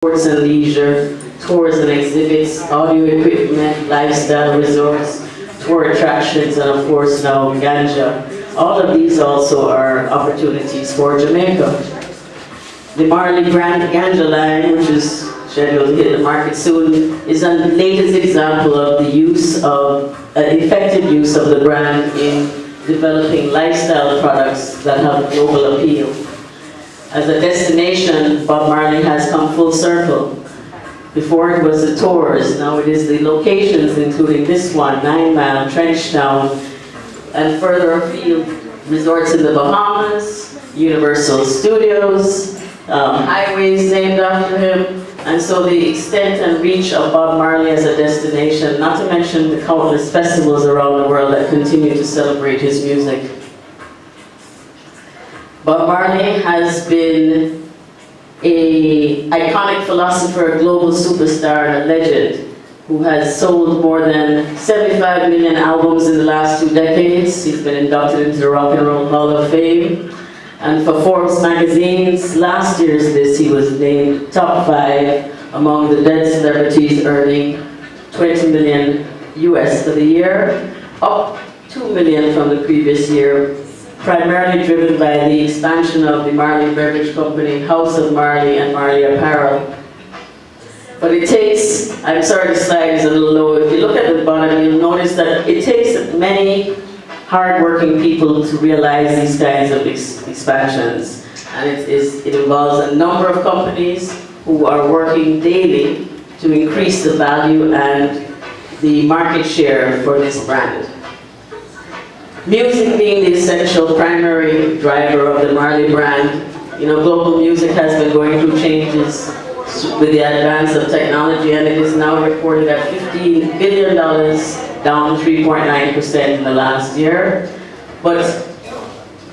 sports and leisure, tours and exhibits, audio equipment, lifestyle resorts, tour attractions, and of course now ganja. All of these also are opportunities for Jamaica. The Marley brand ganja line, which is scheduled to hit the market soon, is the latest example of the use of, effective use of the brand in developing lifestyle products that have global appeal. As a destination, Bob Marley has come full circle. Before it was the tours, now it is the locations, including this one, 9 Mile, Trenchtown, and further afield, resorts in the Bahamas, Universal Studios, highways named after him, and so the extent and reach of Bob Marley as a destination, not to mention the countless festivals around the world that continue to celebrate his music. Bob Marley has been an iconic philosopher, a global superstar, and a legend who has sold more than 75 million albums in the last 2 decades. He's been inducted into the Rock and Roll Hall of Fame. And for Forbes magazine's last year's list, he was named top 5 among the dead celebrities earning 20 million US for the year, up 2 million from the previous year, primarily driven by the expansion of the Marley Beverage Company, House of Marley, and Marley Apparel. But it takes, I'm sorry the slide is a little low, if you look at the bottom you'll notice that it takes many hard-working people to realize these kinds of expansions. And it involves a number of companies who are working daily to increase the value and the market share for this brand. Music being the essential primary driver of the Marley brand, global music has been going through changes with the advance of technology, and it is now reported at $15 billion, down 3.9% in the last year. But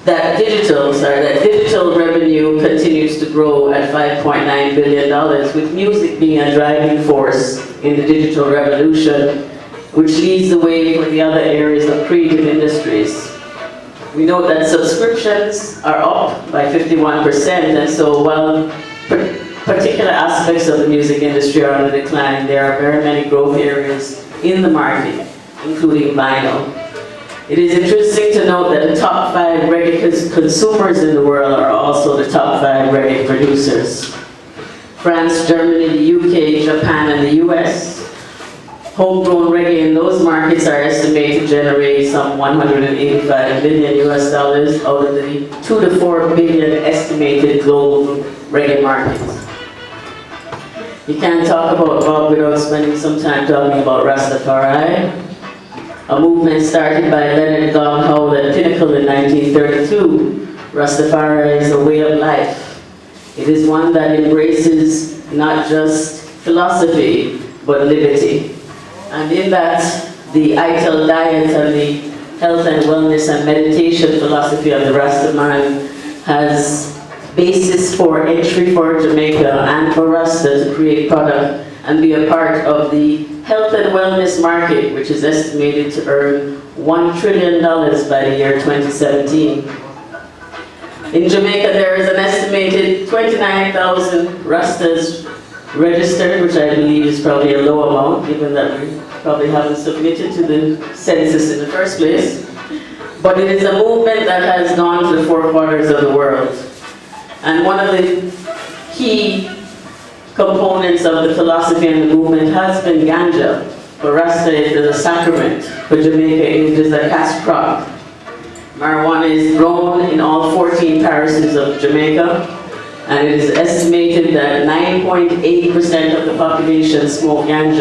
that digital revenue continues to grow at $5.9 billion, with music being a driving force in the digital revolution, which leads the way for the other areas of creative industries. We note that subscriptions are up by 51%, and so while particular aspects of the music industry are on the decline, there are very many growth areas in the market, including vinyl. It is interesting to note that the top 5 reggae consumers in the world are also the top 5 reggae producers. France, Germany, the UK, Japan, and the US. Homegrown reggae in those markets are estimated to generate some 185 million US dollars out of the 2 to 4 billion estimated global reggae market. You can't talk about Bob without spending some time talking about Rastafari, a movement started by Leonard Gong Howell at Pinnacle in 1932. Rastafari is a way of life. It is one that embraces not just philosophy, but liberty. And in that, the Ital diet and the health and wellness and meditation philosophy of the Rastaman has basis for entry for Jamaica and for Rasta to create product and be a part of the health and wellness market, which is estimated to earn $1 trillion by the year 2017. In Jamaica, there is an estimated 29,000 Rastas registered, which I believe is probably a low amount, given that we probably haven't submitted to the census in the first place. But it is a movement that has gone to the 4 corners of the world. And one of the key components of the philosophy and the movement has been ganja. For Rasta, it is a sacrament. For Jamaica, it is a cash crop. Marijuana is grown in all 14 parishes of Jamaica, and it is estimated that 9.8% of the population smoke ganja.